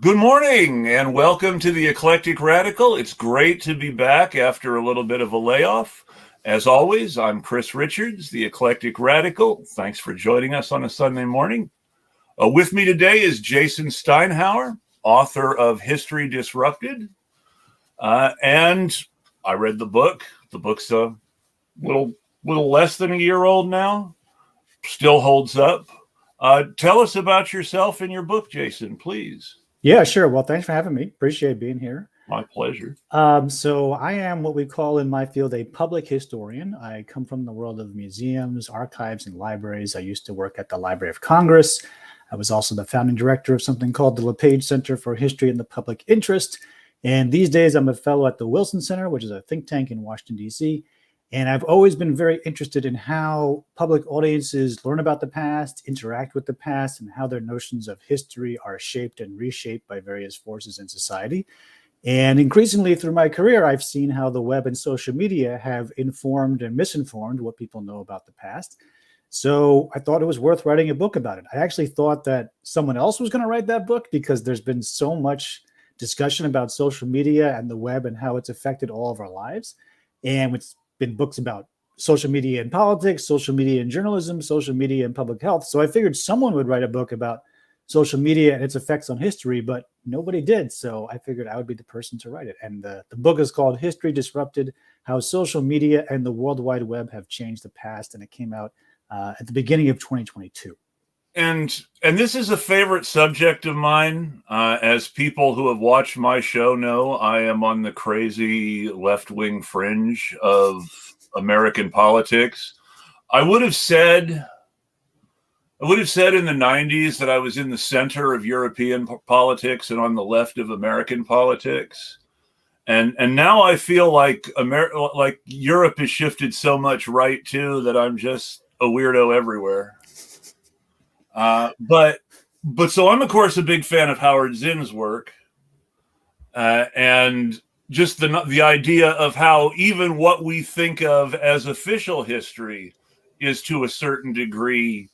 Good morning and welcome to the Eclectic Radical. It's great to be back after a little bit of a layoff. As always, I'm Chris Richards, the Eclectic Radical. Thanks for joining us on a Sunday morning. With me today is Jason Steinhauer, author of History Disrupted. And I read the book. The book's a little less than a year old now. Still holds up. Tell us about yourself and your book, Jason, please. Yeah, sure. Well, thanks for having me. Appreciate being here. My pleasure. So I am what we call in my field a public historian. I come from the world of museums, archives, and libraries. I used to work at the Library of Congress. I was also the founding director of something called the LePage Center for History and the Public Interest. And these days I'm a fellow at the Wilson Center, which is a think tank in Washington, D.C. And I've always been very interested in how public audiences learn about the past, interact with the past, and how their notions of history are shaped and reshaped by various forces in society. And increasingly through my career, I've seen how the web and social media have informed and misinformed what people know about the past. So I thought it was worth writing a book about it. I actually thought that someone else was going to write that book because there's been so much discussion about social media and the web and how it's affected all of our lives. And it's been books about social media and politics, social media and journalism, social media and public health. So I figured someone would write a book about social media and its effects on history, but nobody did. So I figured I would be the person to write it. And the book is called History Disrupted: How Social Media and the World Wide Web Have Changed the Past. And it came out at the beginning of 2022. And this is a favorite subject of mine. As people who have watched my show know, I am on the crazy left-wing fringe of American politics. I would have said in the 90s that I was in the center of European politics and on the left of American politics. And now I feel like Europe has shifted so much right too that I'm just a weirdo everywhere. But so I'm, of course, a big fan of Howard Zinn's work, and just the idea of how even what we think of as official history is to a certain degree,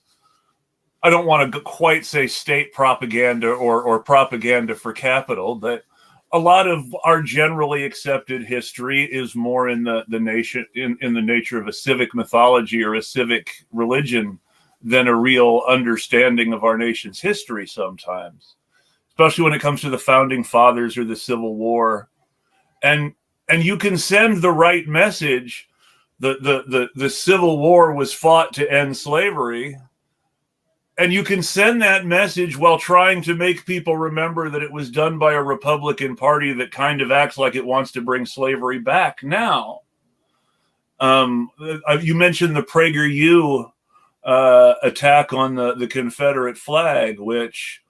I don't want to quite say state propaganda or propaganda for capital, but a lot of our generally accepted history is more in the nation in the nature of a civic mythology or a civic religion than a real understanding of our nation's history sometimes, especially when it comes to the founding fathers or the Civil War. And you can send the right message. The Civil War was fought to end slavery. And you can send that message while trying to make people remember that it was done by a Republican Party that kind of acts like it wants to bring slavery back now. You mentioned the PragerU attack on the Confederate flag, which,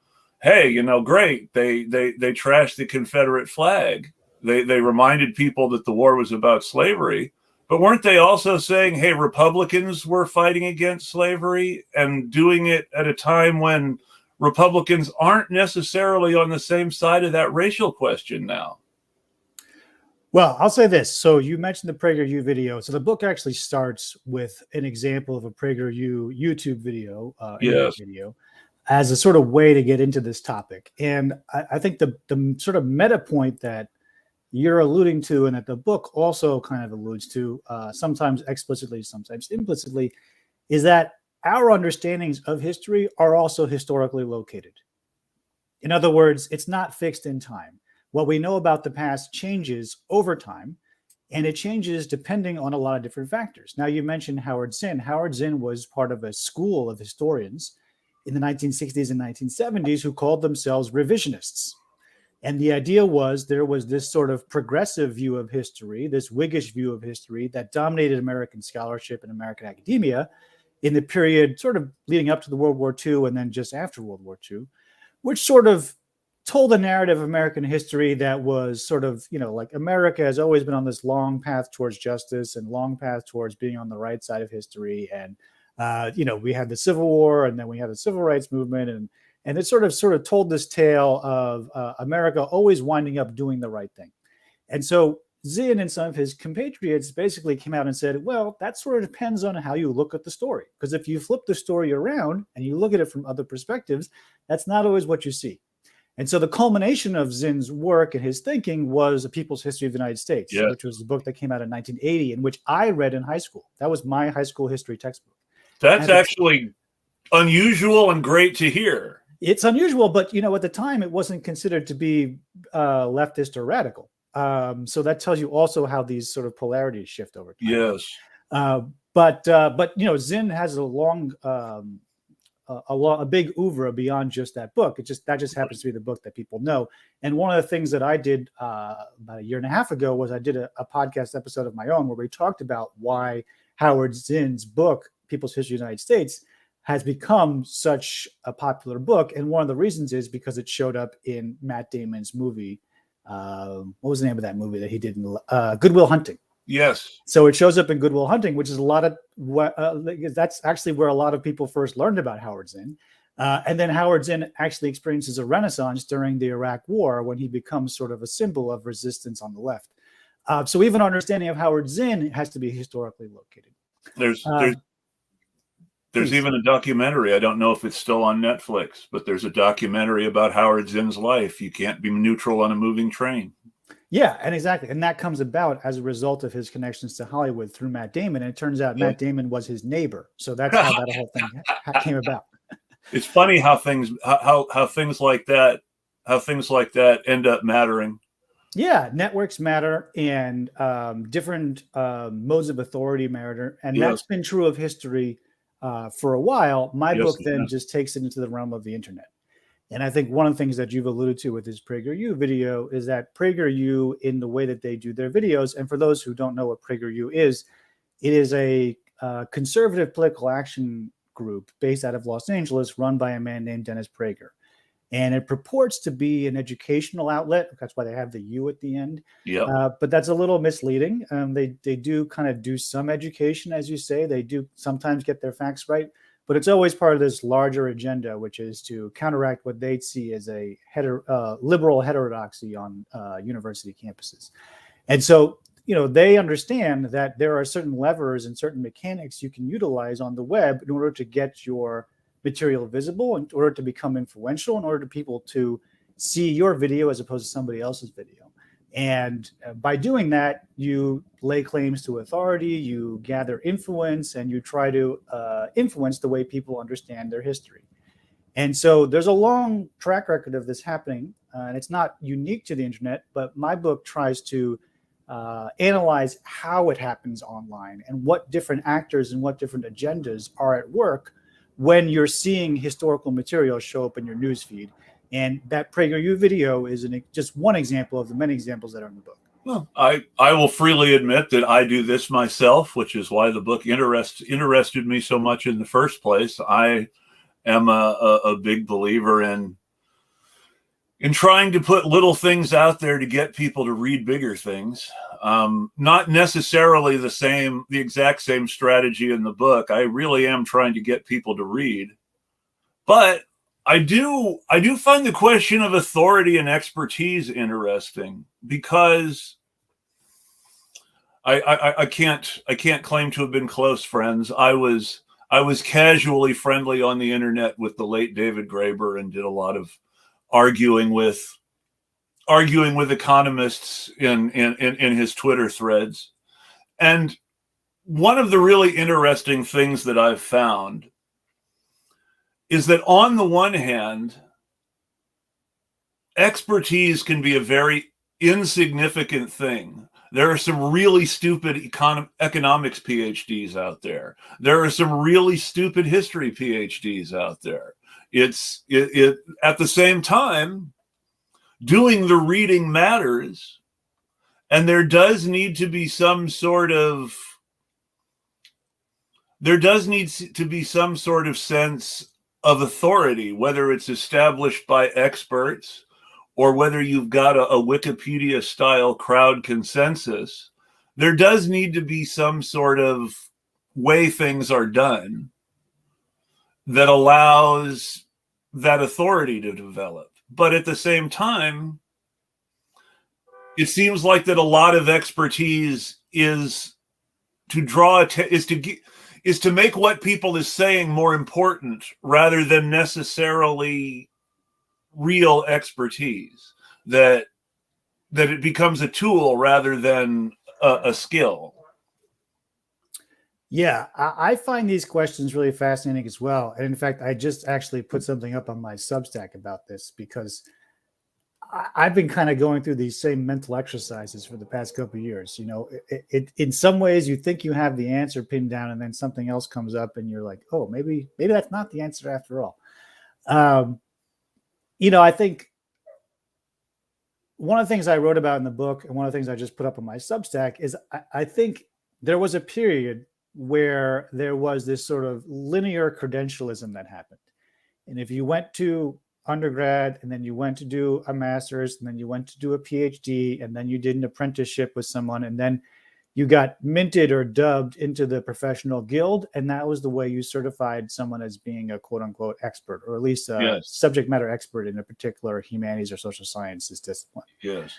hey, great. They trashed the Confederate flag. They reminded people that the war was about slavery, but weren't they also saying, hey, Republicans were fighting against slavery and doing it at a time when Republicans aren't necessarily on the same side of that racial question now? Well, I'll say this. So you mentioned the PragerU video. So the book actually starts with an example of a PragerU YouTube video, Yes. video, as a sort of way to get into this topic. And I think the sort of meta point that you're alluding to and that the book also kind of alludes to, sometimes explicitly, sometimes implicitly, is that our understandings of history are also historically located. In other words, it's not fixed in time. What we know about the past changes over time, and it changes depending on a lot of different factors. Now, you mentioned Howard Zinn. Howard Zinn was part of a school of historians in the 1960s and 1970s who called themselves revisionists. And the idea was there was this sort of progressive view of history, this Whiggish view of history that dominated American scholarship and American academia in the period sort of leading up to the World War II and then just after World War II, which sort of told a narrative of American history that was sort of, like America has always been on this long path towards justice and long path towards being on the right side of history. And, we had the Civil War and then we had the Civil Rights Movement. And it sort of told this tale of America always winding up doing the right thing. And so Zinn and some of his compatriots basically came out and said, well, that sort of depends on how you look at the story. Because if you flip the story around and you look at it from other perspectives, that's not always what you see. And so the culmination of Zinn's work and his thinking was A People's History of the United States, Yes. which was a book that came out in 1980, in which I read in high school. That was my high school history textbook. That's actually unusual and great to hear. It's unusual, but at the time it wasn't considered to be leftist or radical. So that tells you also how these sort of polarities shift over time. Yes. But Zinn has a long, a big oeuvre beyond just that book. That just happens to be the book that people know. And one of the things that I did about a year and a half ago was I did a podcast episode of my own where we talked about why Howard Zinn's book, People's History of the United States, has become such a popular book. And one of the reasons is because it showed up in Matt Damon's movie. What was the name of that movie that he did in Good Will Hunting? Yes. So it shows up in Good Will Hunting, which is a lot of that's actually where a lot of people first learned about Howard Zinn. And then Howard Zinn actually experiences a renaissance during the Iraq War when he becomes sort of a symbol of resistance on the left. So even our understanding of Howard Zinn has to be historically located. There's even a documentary. I don't know if it's still on Netflix, but there's a documentary about Howard Zinn's life. You can't be neutral on a moving train. Yeah, and exactly. And that comes about as a result of his connections to Hollywood through Matt Damon. And it turns out Matt Damon was his neighbor. So that's how that whole thing came about. It's funny how things like that end up mattering. Yeah, networks matter, and different modes of authority matter. And that's been true of history for a while. My book then just takes it into the realm of the internet. And I think one of the things that you've alluded to with this PragerU video is that PragerU, in the way that they do their videos, and for those who don't know what PragerU is, it is a conservative political action group based out of Los Angeles, run by a man named Dennis Prager. And it purports to be an educational outlet. That's why they have the U at the end. But that's a little misleading. They do kind of do some education, as you say. They do sometimes get their facts right. But it's always part of this larger agenda, which is to counteract what they see as a liberal heterodoxy on university campuses. And so, they understand that there are certain levers and certain mechanics you can utilize on the web in order to get your material visible, in order to become influential, in order to people to see your video as opposed to somebody else's video. And by doing that, you lay claims to authority, you gather influence, and you try to influence the way people understand their history. And so there's a long track record of this happening, and it's not unique to the internet, but my book tries to analyze how it happens online and what different actors and what different agendas are at work when you're seeing historical material show up in your newsfeed. And that PragerU video is just one example of the many examples that are in the book. Well, I will freely admit that I do this myself, which is why the book interested me so much in the first place. I am a big believer in trying to put little things out there to get people to read bigger things. Not necessarily the exact same strategy in the book. I really am trying to get people to read, but I do find the question of authority and expertise interesting, because I can't claim to have been close friends. I was casually friendly on the internet with the late David Graeber and did a lot of arguing with economists in his Twitter threads. And one of the really interesting things that I've found is that on the one hand, expertise can be a very insignificant thing. There are some really stupid economics PhDs out there. There are some really stupid history PhDs out there. It at the same time, doing the reading matters, and there does need to be some sort of sense of authority, whether it's established by experts or whether you've got a Wikipedia style crowd consensus. There does need to be some sort of way things are done that allows that authority to develop. But at the same time, it seems like that a lot of expertise is to make what people is saying more important rather than necessarily real expertise, that it becomes a tool rather than a skill. Yeah, I find these questions really fascinating as well. And in fact, I just actually put something up on my Substack about this, because I've been kind of going through these same mental exercises for the past couple of years. You know, in some ways you think you have the answer pinned down, and then something else comes up and you're like, oh, maybe that's not the answer after all. You know, I think one of the things I wrote about in the book, and one of the things I just put up on my Substack, is I think there was a period where there was this sort of linear credentialism that happened. And if you went to undergrad, and then you went to do a master's, and then you went to do a PhD, and then you did an apprenticeship with someone, and then you got minted or dubbed into the professional guild, and that was the way you certified someone as being a quote unquote expert, or at least a subject matter expert in a particular humanities or social sciences discipline. Yes.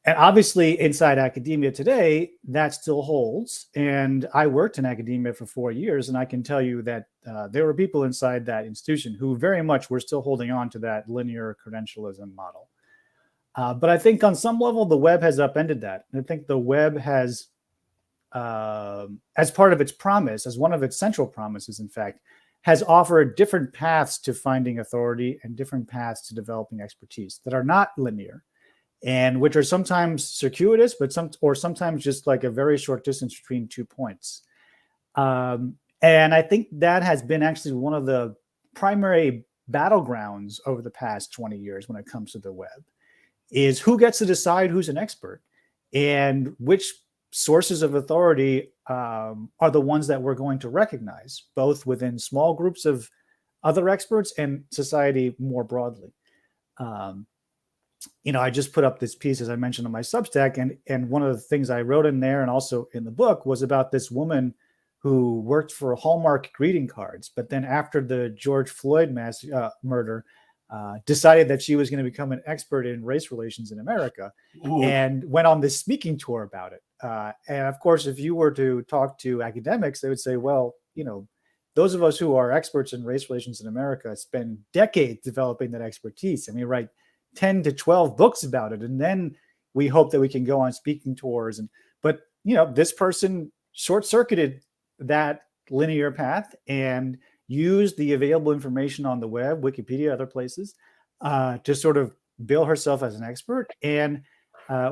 And obviously inside academia today, that still holds. And I worked in academia for 4 years, and I can tell you that there were people inside that institution who very much were still holding on to that linear credentialism model. But I think on some level, the web has upended that. And I think the web has, as part of its promise, as one of its central promises, in fact, has offered different paths to finding authority and different paths to developing expertise that are not linear, and which are sometimes circuitous, but sometimes just like a very short distance between 2 points. And I think that has been actually one of the primary battlegrounds over the past 20 years when it comes to the web, is who gets to decide who's an expert, and which sources of authority are the ones that we're going to recognize, both within small groups of other experts and society more broadly. You know, I just put up this piece, as I mentioned, on my Substack, and one of the things I wrote in there and also in the book was about this woman who worked for Hallmark greeting cards, but then after the George Floyd murder, decided that she was going to become an expert in race relations in America. Ooh. And went on this speaking tour about it. And of course, if you were to talk to academics, they would say, well, you know, those of us who are experts in race relations in America spend decades developing that expertise, and we write 10 to 12 books about it. And then we hope that we can go on speaking tours. But, you know, this person short-circuited that linear path and used the available information on the web, Wikipedia, other places, to sort of bill herself as an expert, and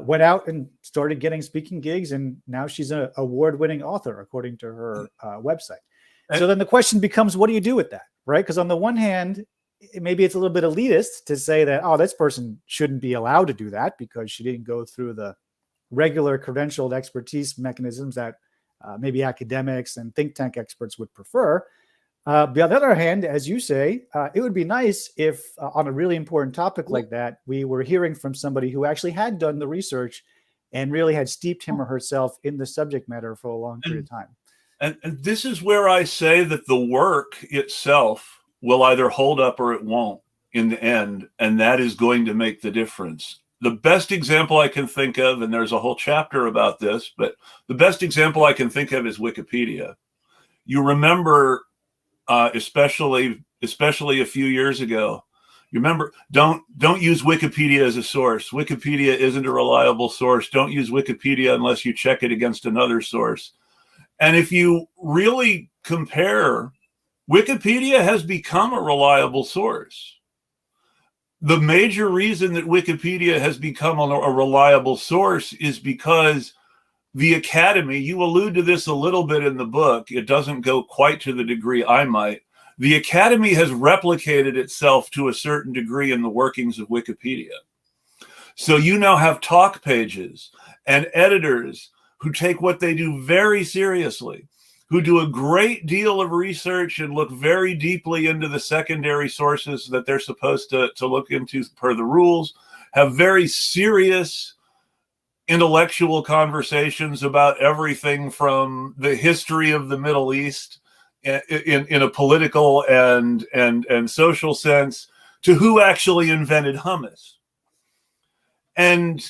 went out and started getting speaking gigs. And now she's an award-winning author, according to her website. So then the question becomes, what do you do with that, right? Because on the one hand, maybe it's a little bit elitist to say that, oh, this person shouldn't be allowed to do that because she didn't go through the regular credentialed expertise mechanisms that maybe academics and think tank experts would prefer. But on the other hand, as you say, it would be nice if on a really important topic like that, we were hearing from somebody who actually had done the research and really had steeped him or herself in the subject matter for a long period of time. And this is where I say that the work itself will either hold up or it won't in the end, and that is going to make the difference. The best example I can think of, and there's a whole chapter about this, but the best example I can think of is Wikipedia. You remember, especially a few years ago, you remember, don't use Wikipedia as a source. Wikipedia isn't a reliable source. Don't use Wikipedia unless you check it against another source. And if you really compare, Wikipedia has become a reliable source. The major reason that Wikipedia has become a reliable source is because the academy, you allude to this a little bit in the book, it doesn't go quite to the degree I might. The academy has replicated itself to a certain degree in the workings of Wikipedia. So you now have talk pages and editors who take what they do very seriously, who do a great deal of research and look very deeply into the secondary sources that they're supposed to look into per the rules, have very serious intellectual conversations about everything from the history of the Middle East in a political and social sense to who actually invented hummus. And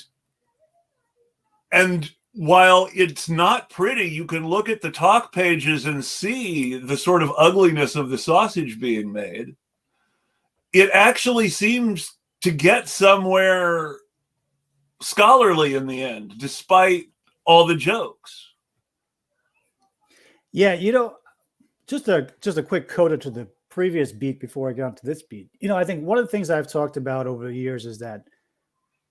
while it's not pretty, you can look at the talk pages and see the sort of ugliness of the sausage being made. it actually seems to get somewhere scholarly in the end, despite all the jokes. Yeah, just a quick coda to the previous beat before I get onto this beat. I think one of the things I've talked about over the years is that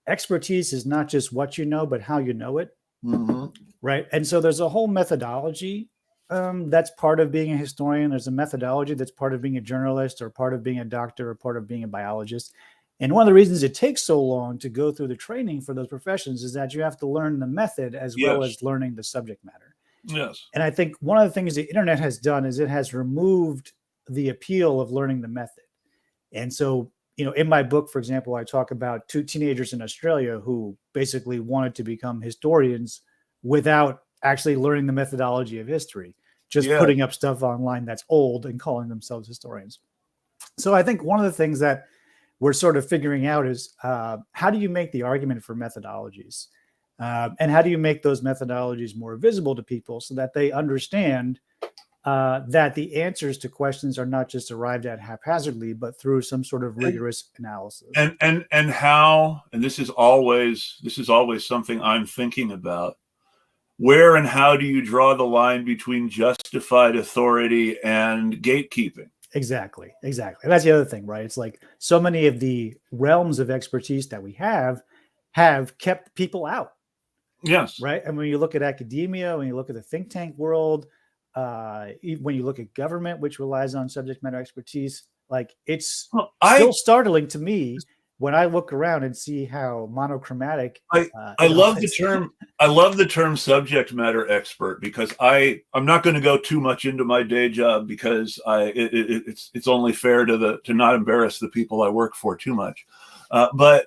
expertise is not just what you know, but how you know it. Mm-hmm. Right. And so there's a whole methodology that's part of being a historian. There's a methodology that's part of being a journalist, or part of being a doctor, or part of being a biologist. And one of the reasons it takes so long to go through the training for those professions is that you have to learn the method as well as learning the subject matter. Yes. And I think one of the things the internet has done is it has removed the appeal of learning the method. And so, in my book, for example, I talk about two teenagers in Australia who basically wanted to become historians without actually learning the methodology of history, just putting up stuff online that's old and calling themselves historians. So I think one of the things that we're sort of figuring out is how do you make the argument for methodologies? And how do you make those methodologies more visible to people so that they understand that the answers to questions are not just arrived at haphazardly, but through some sort of rigorous analysis. And how, and this is always something I'm thinking about. Where and how do you draw the line between justified authority and gatekeeping? Exactly. And that's the other thing, right? It's like so many of the realms of expertise that we have kept people out. Yes. Right. And when you look at academia, when you look at the think tank world, when you look at government, which relies on subject matter expertise, like it's still startling to me when I look around and see how monochromatic. I love the term subject matter expert, because I'm not going to go too much into my day job, because it's only fair to not embarrass the people I work for too much. But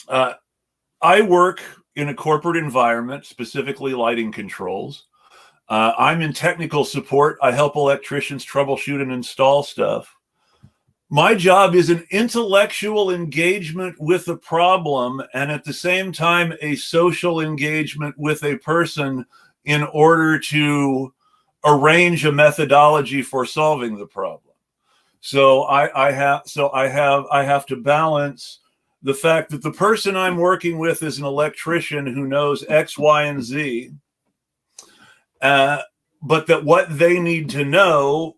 I work in a corporate environment, specifically lighting controls. I'm in technical support. I help electricians troubleshoot and install stuff. My job is an intellectual engagement with a problem, and at the same time, a social engagement with a person in order to arrange a methodology for solving the problem. So I have to balance the fact that the person I'm working with is an electrician who knows X, Y, and Z, but that what they need to know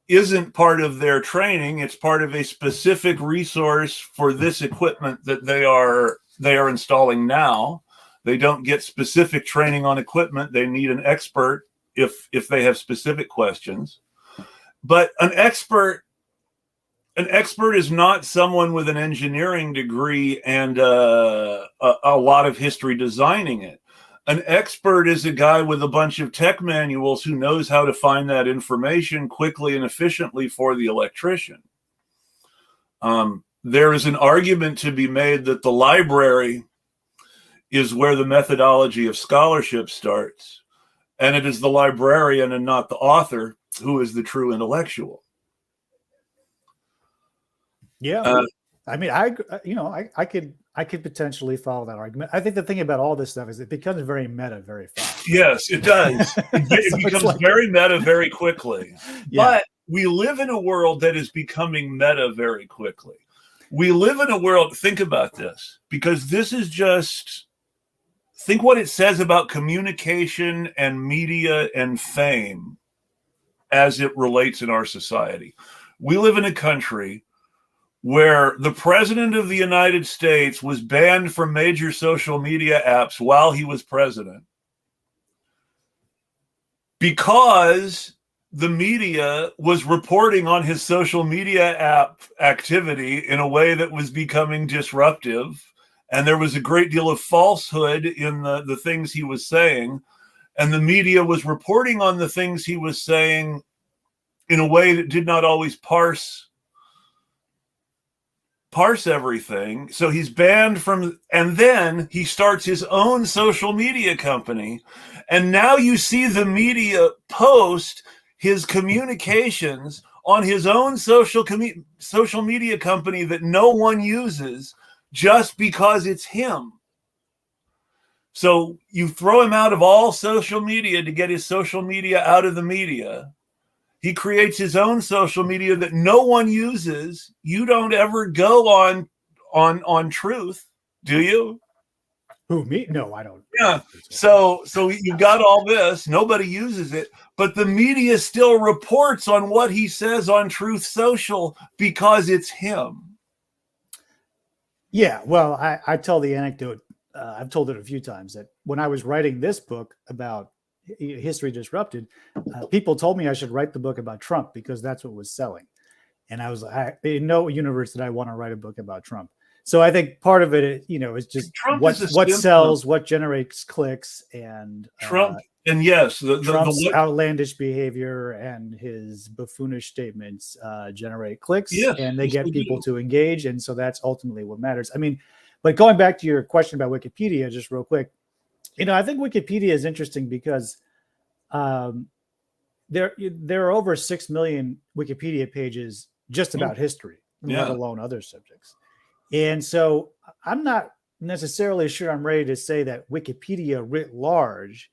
isn't part of their training. It's part of a specific resource for this equipment that they are installing now. They don't get specific training on equipment. They need an expert if they have specific questions. But an expert is not someone with an engineering degree and a lot of history designing it. An expert is a guy with a bunch of tech manuals who knows how to find that information quickly and efficiently for the electrician. There is an argument to be made that the library is where the methodology of scholarship starts, and it is the librarian and not the author who is the true intellectual. Yeah. I mean, I could potentially follow that argument. I think the thing about all this stuff is it becomes very meta very fast. Yes, it does. It becomes very meta very quickly. Yeah. But we live in a world that is becoming meta very quickly. We live in a world, think about this, because this is just, think what it says about communication and media and fame as it relates in our society. We live in a country where the president of the United States was banned from major social media apps while he was president because the media was reporting on his social media app activity in a way that was becoming disruptive. And there was a great deal of falsehood in the things he was saying. And the media was reporting on the things he was saying in a way that did not always parse everything. So he's banned from, and then he starts his own social media company. And now you see the media post his communications on his own social media company that no one uses just because it's him. So you throw him out of all social media to get his social media out of the media. He creates his own social media that no one uses. You don't ever go on Truth, do you? Who, me? No, I don't. Yeah. So you've got all this. Nobody uses it, but the media still reports on what he says on Truth Social because it's him. Yeah. Well, I tell the anecdote. I've told it a few times that when I was writing this book about history disrupted, people told me I should write the book about Trump because that's what was selling. And I was like, in no universe did I want to write a book about Trump. So I think part of it, is just what sells, what generates clicks, and Trump. And yes, Trump's outlandish behavior and his buffoonish statements generate clicks, and they get people to engage. And so that's ultimately what matters. I mean, but going back to your question about Wikipedia, just real quick, I think Wikipedia is interesting because there are over 6 million Wikipedia pages just about history, let alone other subjects. And so I'm not necessarily sure I'm ready to say that Wikipedia writ large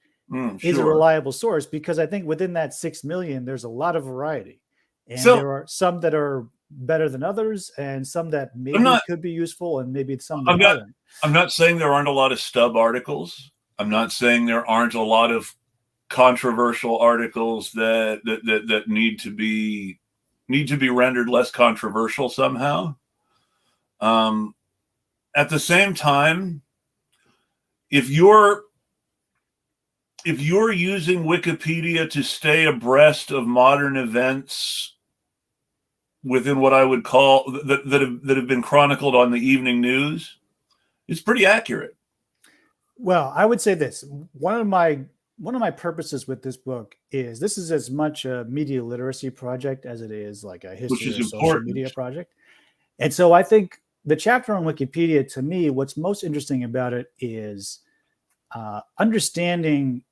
is a reliable source, because I think within that 6 million, there's a lot of variety. And there are some that are better than others and some that maybe could be useful and maybe some that aren't. I'm not saying there aren't a lot of stub articles. I'm not saying there aren't a lot of controversial articles that need to be rendered less controversial somehow. At the same time, if you're using Wikipedia to stay abreast of modern events within what I would call that have been chronicled on the evening news, it's pretty accurate. Well, I would say this. One of my purposes with this book is this is as much a media literacy project as it is like a history of social media project. And so I think the chapter on Wikipedia, to me, what's most interesting about it is understanding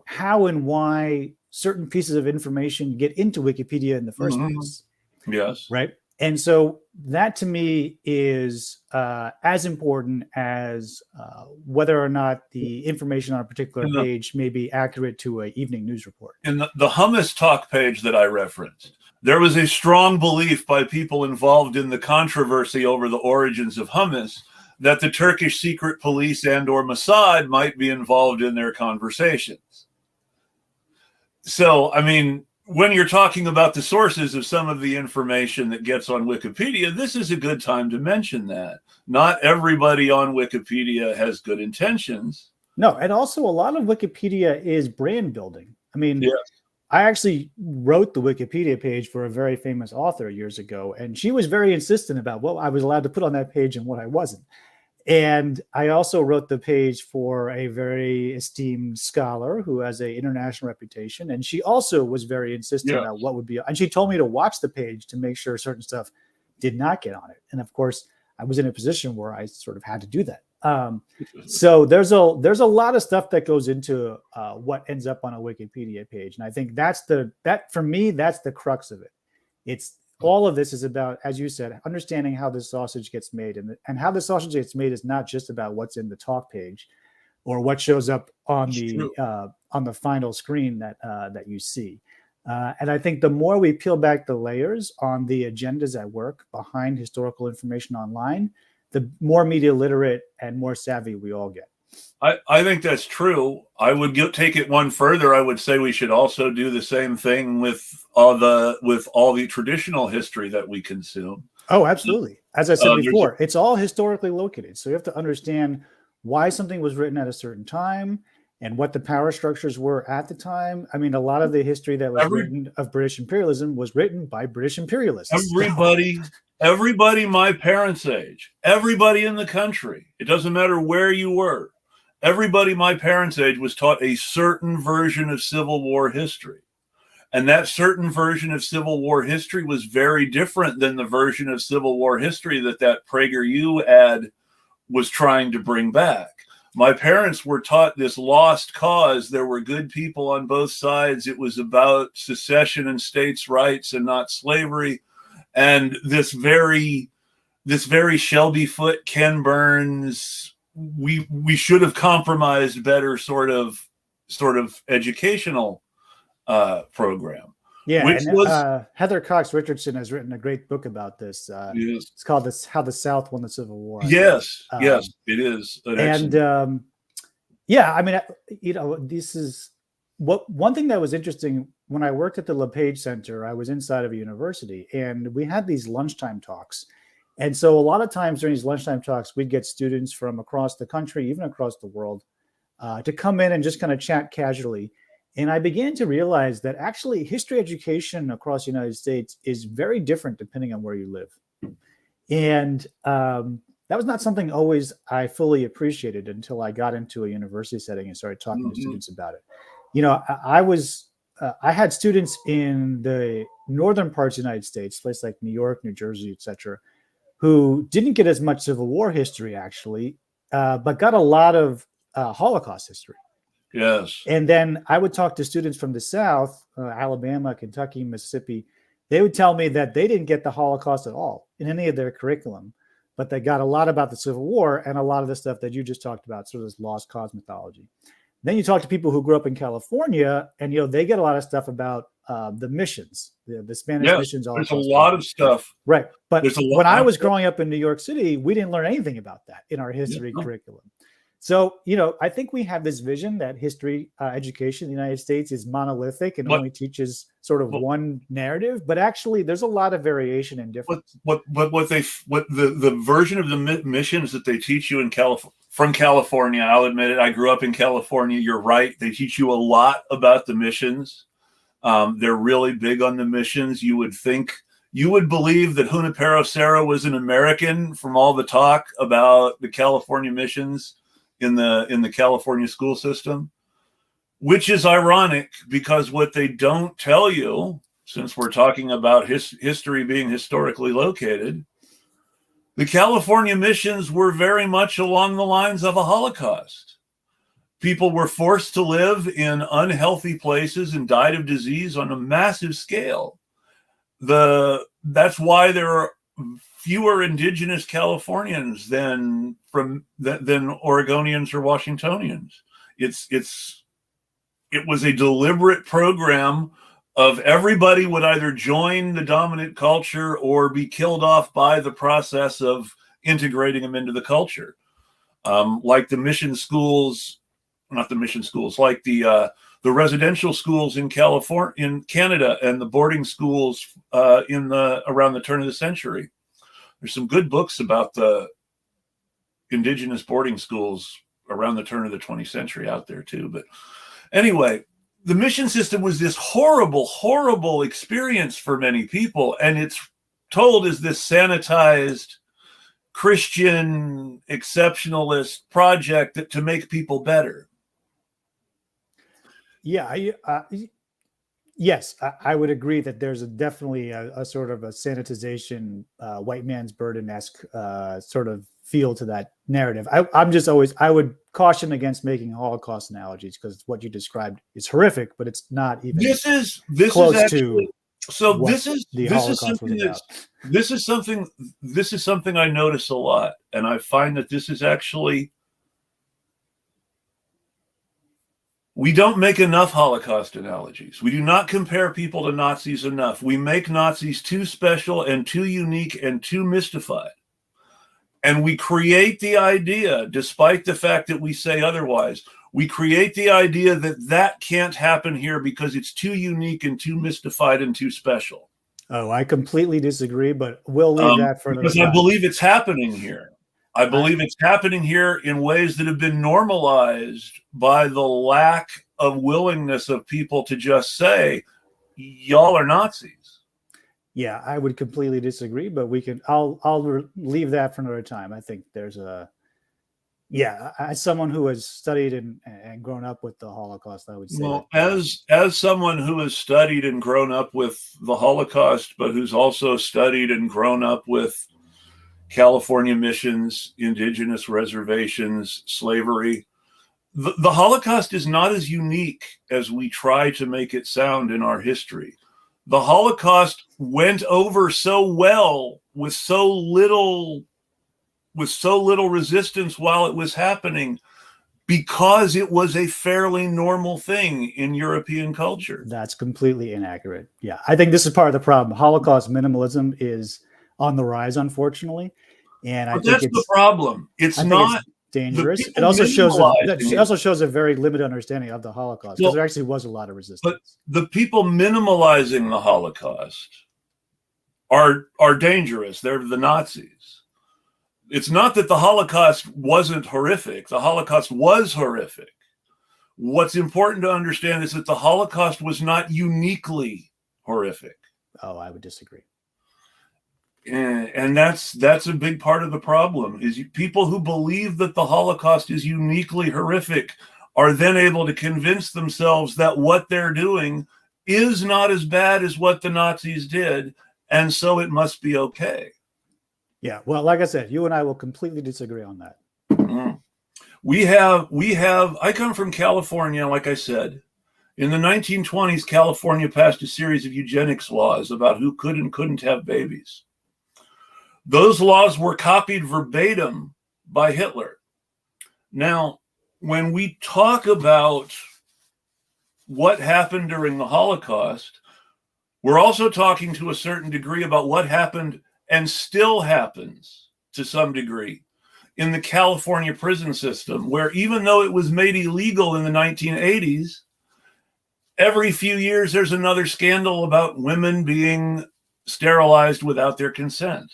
how and why certain pieces of information get into Wikipedia in the first place. Yes. Right. And so that to me is as important as whether or not the information on a particular page may be accurate to an evening news report. In the Hummus Talk page that I referenced, there was a strong belief by people involved in the controversy over the origins of hummus that the Turkish secret police and or Mossad might be involved in their conversations. So, I mean, when you're talking about the sources of some of the information that gets on Wikipedia, this is a good time to mention that. Not everybody on Wikipedia has good intentions. No, and also a lot of Wikipedia is brand building. I mean, I actually wrote the Wikipedia page for a very famous author years ago, and she was very insistent about what I was allowed to put on that page and what I wasn't. And I also wrote the page for a very esteemed scholar who has an international reputation. And she also was very insistent about what would be, and she told me to watch the page to make sure certain stuff did not get on it. And of course, I was in a position where I sort of had to do that. So there's a lot of stuff that goes into what ends up on a Wikipedia page. And I think for me, that's the crux of it. It's all of this is about, as you said, understanding how the sausage gets made, and how the sausage gets made is not just about what's in the talk page or what shows up on the final screen that you see. And I think the more we peel back the layers on the agendas at work behind historical information online, the more media literate and more savvy we all get. I think that's true. I would take it one further. I would say we should also do the same thing with all the traditional history that we consume. Oh, absolutely. As I said before, it's all historically located. So you have to understand why something was written at a certain time and what the power structures were at the time. I mean, a lot of the history that was written of British imperialism was written by British imperialists. Everybody my parents' age, everybody in the country, it doesn't matter where you were, everybody my parents' age was taught a certain version of Civil War history. And that certain version of Civil War history was very different than the version of Civil War history that PragerU ad was trying to bring back. My parents were taught this lost cause. There were good people on both sides. It was about secession and states' rights and not slavery. And this very Shelby Foote, Ken Burns, we should have compromised better sort of educational program. Yeah, which and was Heather Cox Richardson has written a great book about this. yes, It's called "This How the South Won the Civil War," I believe. yes, yes, it is an And excellent. yeah, I mean, this is what one thing that was interesting when I worked at the LePage Center. I was inside of a university, and we had these lunchtime talks. And so, a lot of times during these lunchtime talks, we'd get students from across the country, even across the world, to come in and just kind of chat casually. And I began to realize that actually history education across the United States is very different depending on where you live. And that was not something always I fully appreciated until I got into a university setting and started talking to students about it. I had students in the northern parts of the United States, places like New York, New Jersey, etc., who didn't get as much Civil War history actually, but got a lot of Holocaust history. Yes. And then I would talk to students from the South, Alabama, Kentucky, Mississippi. They would tell me that they didn't get the Holocaust at all in any of their curriculum, but they got a lot about the Civil War and a lot of the stuff that you just talked about, sort of this lost cause mythology. Then you talk to people who grew up in California, and they get a lot of stuff about the missions, the Spanish missions. There's a lot of stuff, right? But when I was growing up in New York City, we didn't learn anything about that in our history curriculum. So, I think we have this vision that history education in the United States is monolithic and only teaches sort of one narrative, but actually there's a lot of variation and difference. What the version of the missions that they teach you in from California, I'll admit it, I grew up in California. You're right. They teach you a lot about the missions. They're really big on the missions. You would believe that Junipero Serra was an American from all the talk about the California missions in the California school system, which is ironic because what they don't tell you, since we're talking about history being historically located, the California missions were very much along the lines of a Holocaust. People were forced to live in unhealthy places and died of disease on a massive scale. That's why there are fewer indigenous Californians than Oregonians or Washingtonians. It was a deliberate program of everybody would either join the dominant culture or be killed off by the process of integrating them into the culture. Like the mission schools, not the mission schools, like the residential schools in California, in Canada, and the boarding schools around the turn of the century. There's some good books about the indigenous boarding schools around the turn of the 20th century out there too. But anyway, the mission system was this horrible, horrible experience for many people. And it's told as this sanitized Christian exceptionalist project to make people better. Yeah, yes, I would agree that there's definitely a sort of a sanitization, white man's burden-esque sort of feel to that narrative. I would caution against making Holocaust analogies because what you described is horrific, but it's not even close to. So this is something I notice a lot, and I find that this is actually. We don't make enough Holocaust analogies. We do not compare people to Nazis enough. We make Nazis too special and too unique and too mystified. And we create the idea, despite the fact that we say otherwise, we create the idea that can't happen here because it's too unique and too mystified and too special. Oh, I completely disagree, but we'll leave that for another time. Because I believe it's happening here. I believe it's happening here in ways that have been normalized by the lack of willingness of people to just say, y'all are Nazis. Yeah, I would completely disagree, but I'll leave that for another time. I think there's as someone who has studied and grown up with the Holocaust, I would say. Well, as someone who has studied and grown up with the Holocaust, but who's also studied and grown up with California missions, indigenous reservations, slavery. The Holocaust is not as unique as we try to make it sound in our history. The Holocaust went over so well with so little resistance while it was happening because it was a fairly normal thing in European culture. That's completely inaccurate. Yeah, I think this is part of the problem. Holocaust minimalism is on the rise, unfortunately, and I think that's the problem. It's not dangerous. It also shows a very limited understanding of the Holocaust, because there actually was a lot of resistance. But the people minimalizing the Holocaust are dangerous. They're the Nazis. It's not that the Holocaust wasn't horrific. The Holocaust was horrific. What's important to understand is that the Holocaust was not uniquely horrific. Oh, I would disagree. And that's a big part of the problem, is people who believe that the Holocaust is uniquely horrific are then able to convince themselves that what they're doing is not as bad as what the Nazis did, and so it must be okay. Yeah, well, like I said, you and I will completely disagree on that. Mm. We have, I come from California, like I said. In the 1920s, California passed a series of eugenics laws about who could and couldn't have babies. Those laws were copied verbatim by Hitler. Now, when we talk about what happened during the Holocaust, we're also talking to a certain degree about what happened and still happens to some degree in the California prison system, where even though it was made illegal in the 1980s, every few years there's another scandal about women being sterilized without their consent.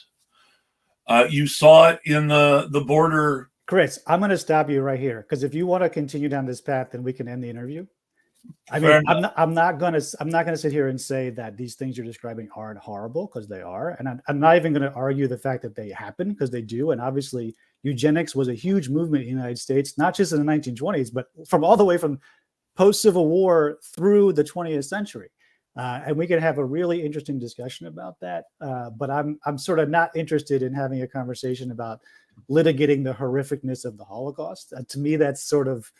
You saw it in the border. Chris, I'm going to stop you right here, because if you want to continue down this path, then we can end the interview. I mean, I'm not going to sit here and say that these things you're describing aren't horrible, because they are, and I'm not even going to argue the fact that they happen, because they do. And obviously, eugenics was a huge movement in the United States, not just in the 1920s, but from all the way from post-Civil War through the 20th century. And we can have a really interesting discussion about that. But I'm sort of not interested in having a conversation about litigating the horrificness of the Holocaust. To me, that's sort of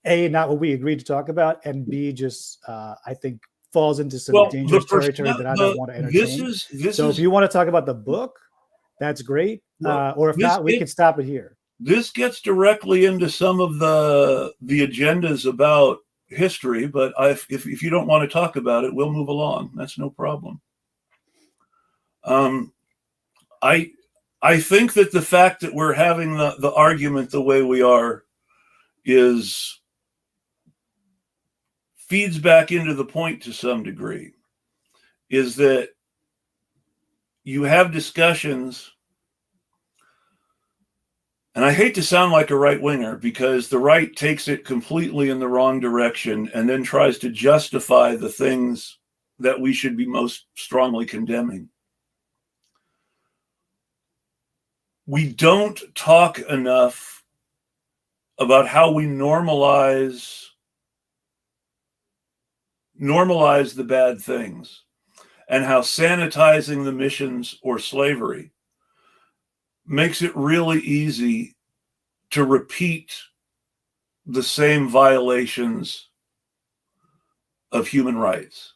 A, not what we agreed to talk about, and B, just I think falls into some dangerous territory that I don't want to entertain. So if you want to talk about the book, that's great. Or if not, we can stop it here. This gets directly into some of the agendas about history, but if you don't want to talk about it, we'll move along. That's no problem. I think that the fact that we're having the argument the way we are feeds back into the point to some degree, is that you have discussions, and I hate to sound like a right-winger, because the right takes it completely in the wrong direction and then tries to justify the things that we should be most strongly condemning. We don't talk enough about how we normalize the bad things, and how sanitizing the missions or slavery makes it really easy to repeat the same violations of human rights.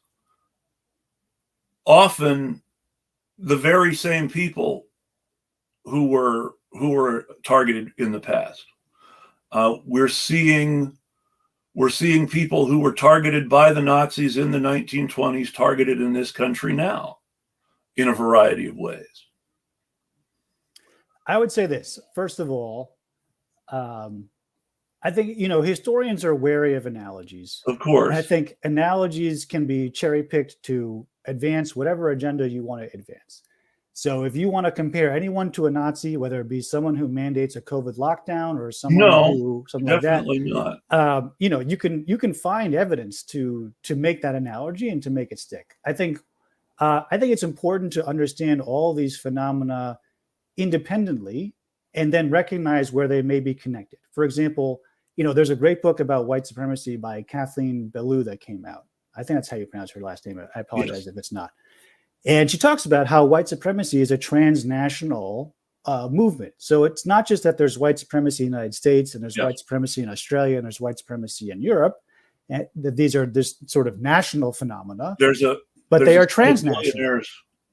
Often the very same people who were targeted in the past. We're seeing people who were targeted by the Nazis in the 1920s targeted in this country now in a variety of ways. I would say this. First of all, I think, historians are wary of analogies. Of course. And I think analogies can be cherry-picked to advance whatever agenda you want to advance. So if you want to compare anyone to a Nazi, whether it be someone who mandates a COVID lockdown or someone who something like that, not. You can find evidence to make that analogy and to make it stick. I think it's important to understand all these phenomena independently and then recognize where they may be connected. For example, there's a great book about white supremacy by Kathleen Belew that came out. I think that's how you pronounce her last name. I apologize if it's not. And she talks about how white supremacy is a transnational movement. So it's not just that there's white supremacy in the United States and there's white supremacy in Australia and there's white supremacy in Europe. And that these are this sort of national phenomena. But they are transnational.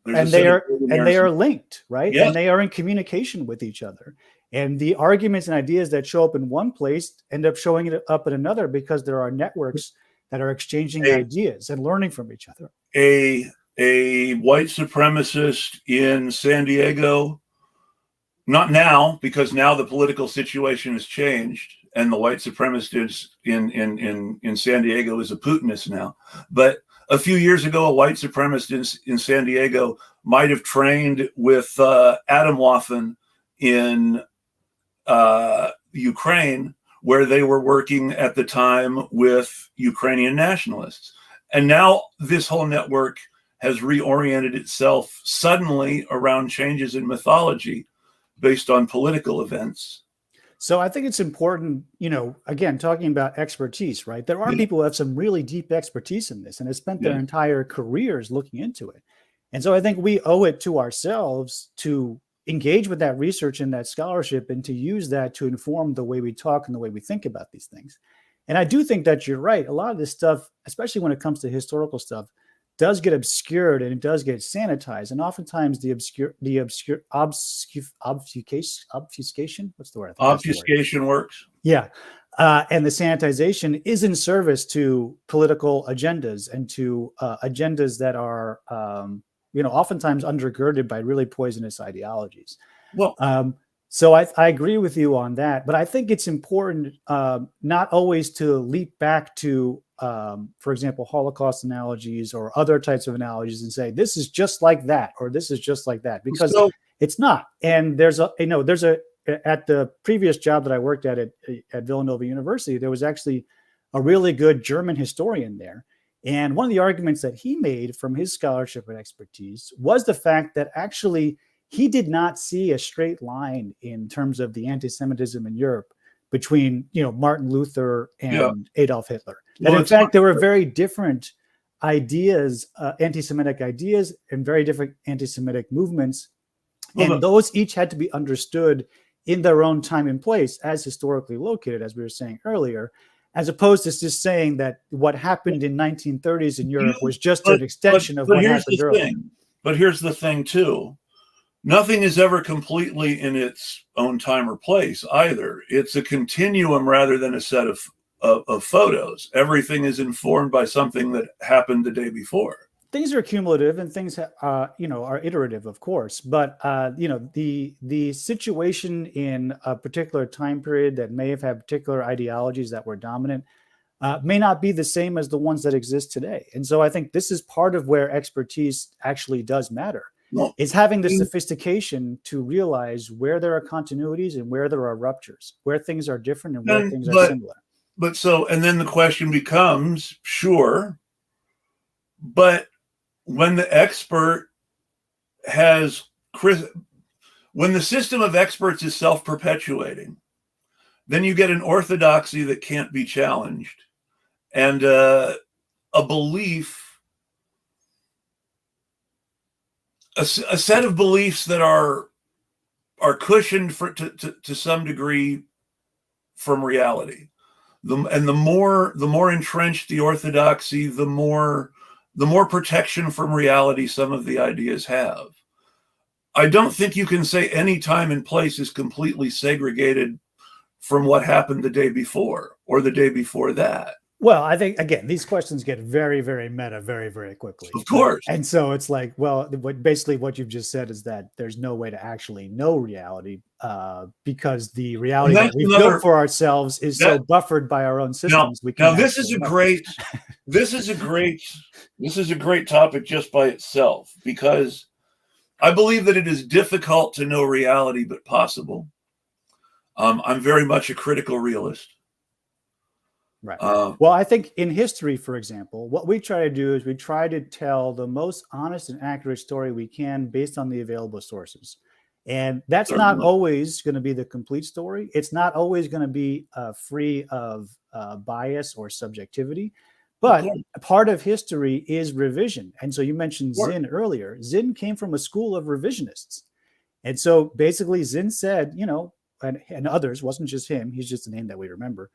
And they are linked, right? Yeah. And they are in communication with each other. And the arguments and ideas that show up in one place end up showing it up in another because there are networks that are exchanging ideas and learning from each other. A white supremacist in San Diego, not now, because now the political situation has changed and the white supremacist in San Diego is a Putinist now. But a few years ago, a white supremacist in San Diego might have trained with Atomwaffen in Ukraine, where they were working at the time with Ukrainian nationalists. And now this whole network has reoriented itself suddenly around changes in mythology based on political events. So I think it's important, again, talking about expertise, right? There are people who have some really deep expertise in this and have spent their entire careers looking into it. And so I think we owe it to ourselves to engage with that research and that scholarship and to use that to inform the way we talk and the way we think about these things. And I do think that you're right. A lot of this stuff, especially when it comes to historical stuff, does get obscured and it does get sanitized. And oftentimes the obfuscation, what's the word? Obfuscation works. Yeah. And the sanitization is in service to political agendas and to agendas that are, oftentimes undergirded by really poisonous ideologies. Well, so I agree with you on that, but I think it's important not always to leap back to, for example, Holocaust analogies or other types of analogies and say, this is just like that, or this is just like that, because it's not. And at the previous job that I worked at Villanova University, there was actually a really good German historian there. And one of the arguments that he made from his scholarship and expertise was the fact that actually he did not see a straight line in terms of the anti-Semitism in Europe between, Martin Luther and Adolf Hitler. That in fact, there were very different ideas, anti-Semitic ideas, and very different anti-Semitic movements. And those each had to be understood in their own time and place as historically located, as we were saying earlier, as opposed to just saying that what happened in 1930s in Europe was just an extension of what happened earlier. But here's the thing, too. Nothing is ever completely in its own time or place either. It's a continuum rather than a set of photos. Everything is informed by something that happened the day before. Things are cumulative and things, are iterative, of course. But, the situation in a particular time period that may have had particular ideologies that were dominant may not be the same as the ones that exist today. And so I think this is part of where expertise actually does matter. Is having the sophistication to realize where there are continuities and where there are ruptures, where things are different and where things are similar. And then the question becomes, sure, but when the expert when the system of experts is self-perpetuating, then you get an orthodoxy that can't be challenged and a belief, a set of beliefs that are cushioned to some degree from reality. The more entrenched the orthodoxy, the more protection from reality some of the ideas have. I don't think you can say any time and place is completely segregated from what happened the day before or the day before that. Well, I think, again, these questions get very, very meta very, very quickly. Of course. And so it's like, well, basically what you've just said is that there's no way to actually know reality because the reality that we've built for ourselves is so buffered by our own systems. This is a great topic just by itself, because I believe that it is difficult to know reality, but possible. I'm very much a critical realist. Right. Well, I think in history, for example, what we try to do is we try to tell the most honest and accurate story we can based on the available sources. And that's not always going to be the complete story. It's not always going to be free of bias or subjectivity. But part of history is revision. And so you mentioned Zinn earlier. Zinn came from a school of revisionists. And so basically Zinn said, and others, wasn't just him, he's just a name that we remember,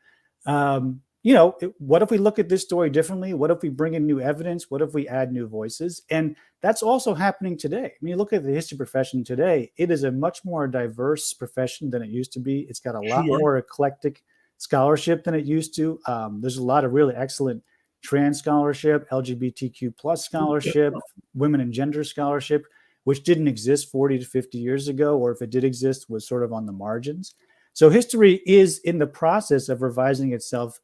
what if we look at this story differently? What if we bring in new evidence? What if we add new voices? And that's also happening today. I mean, you look at the history profession today, it is a much more diverse profession than it used to be. It's got a lot Sure. more eclectic scholarship than it used to. There's a lot of really excellent trans scholarship, LGBTQ plus scholarship, women and gender scholarship, which didn't exist 40 to 50 years ago, or if it did exist, was sort of on the margins. So history is in the process of revising itself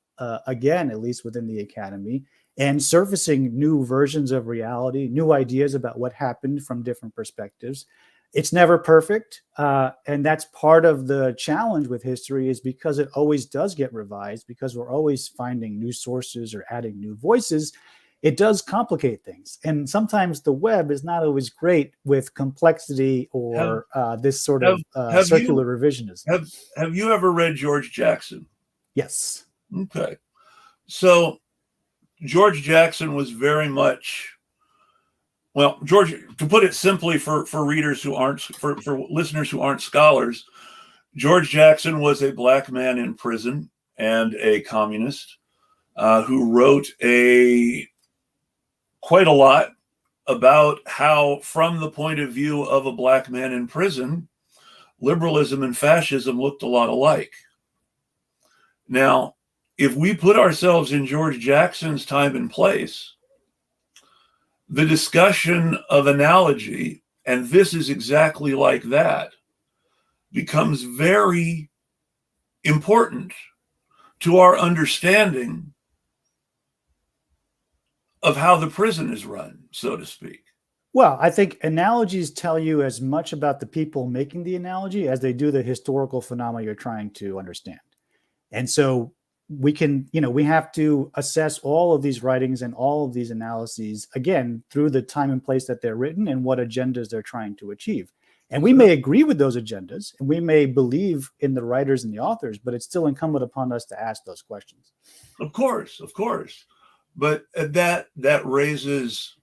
again, at least within the academy, and surfacing new versions of reality, new ideas about what happened from different perspectives. It's never perfect. And that's part of the challenge with history, is because it always does get revised, because we're always finding new sources or adding new voices. It does complicate things. And sometimes the web is not always great with complexity or this sort of circular revisionism. Have you ever read George Jackson? Yes. Okay. So George Jackson was very much, well, George, to put it simply for readers who aren't, for listeners who aren't scholars, George Jackson was a black man in prison and a communist who wrote quite a lot about how, from the point of view of a black man in prison, liberalism and fascism looked a lot alike. Now, if we put ourselves in George Jackson's time and place, the discussion of analogy, and this is exactly like that, becomes very important to our understanding of how the prison is run, so to speak. Well, I think analogies tell you as much about the people making the analogy as they do the historical phenomena you're trying to understand. And so we have to assess all of these writings and all of these analyses, again, through the time and place that they're written and what agendas they're trying to achieve. And we may agree with those agendas, and we may believe in the writers and the authors, but it's still incumbent upon us to ask those questions. Of course. But that raises,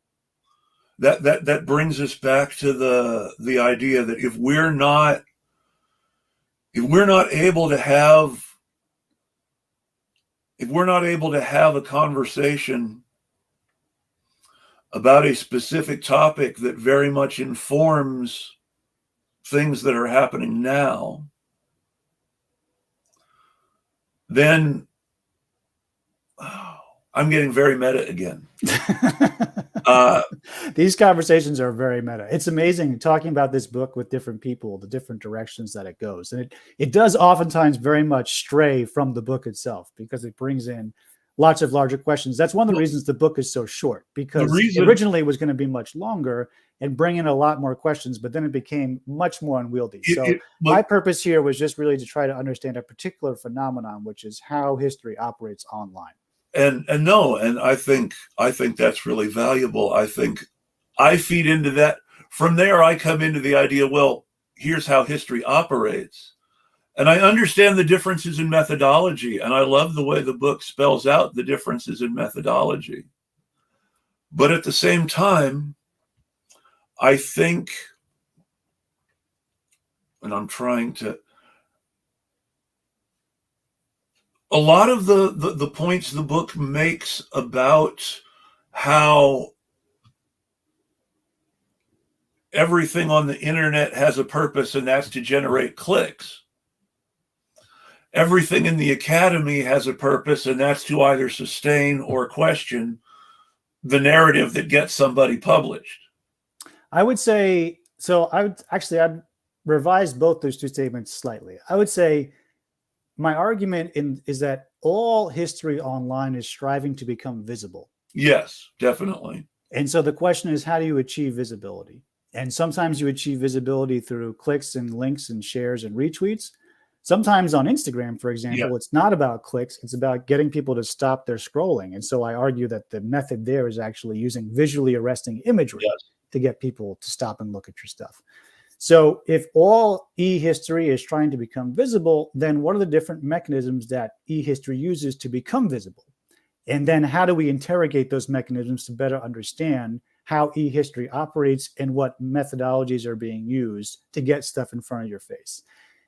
that brings us back to the idea that if we're not able to have a conversation about a specific topic that very much informs things that are happening now, then I'm getting very meta again. These conversations are very meta. It's amazing talking about this book with different people, the different directions that it goes. And it does oftentimes very much stray from the book itself, because it brings in lots of larger questions. That's one of the reasons the book is so short, because originally it was going to be much longer and bring in a lot more questions, but then it became much more unwieldy. My purpose here was just really to try to understand a particular phenomenon, which is how history operates online. And I think that's really valuable. I think I feed into that. From there, I come into the idea, well, here's how history operates. And I understand the differences in methodology. And I love the way the book spells out the differences in methodology. But at the same time, I think, and I'm trying to, a lot of the points the book makes about how everything on the internet has a purpose, and that's to generate clicks. Everything in the academy has a purpose, and that's to either sustain or question the narrative that gets somebody published. I would say, so I'd revise both those two statements slightly. I would say my argument is that all history online is striving to become visible. Yes, definitely. And so the question is, how do you achieve visibility? And sometimes you achieve visibility through clicks and links and shares and retweets. Sometimes on Instagram, for example, It's not about clicks. It's about getting people to stop their scrolling. And so I argue that the method there is actually using visually arresting imagery to get people to stop and look at your stuff. So if all e-history is trying to become visible, then what are the different mechanisms that e-history uses to become visible? And then how do we interrogate those mechanisms to better understand how e-history operates and what methodologies are being used to get stuff in front of your face?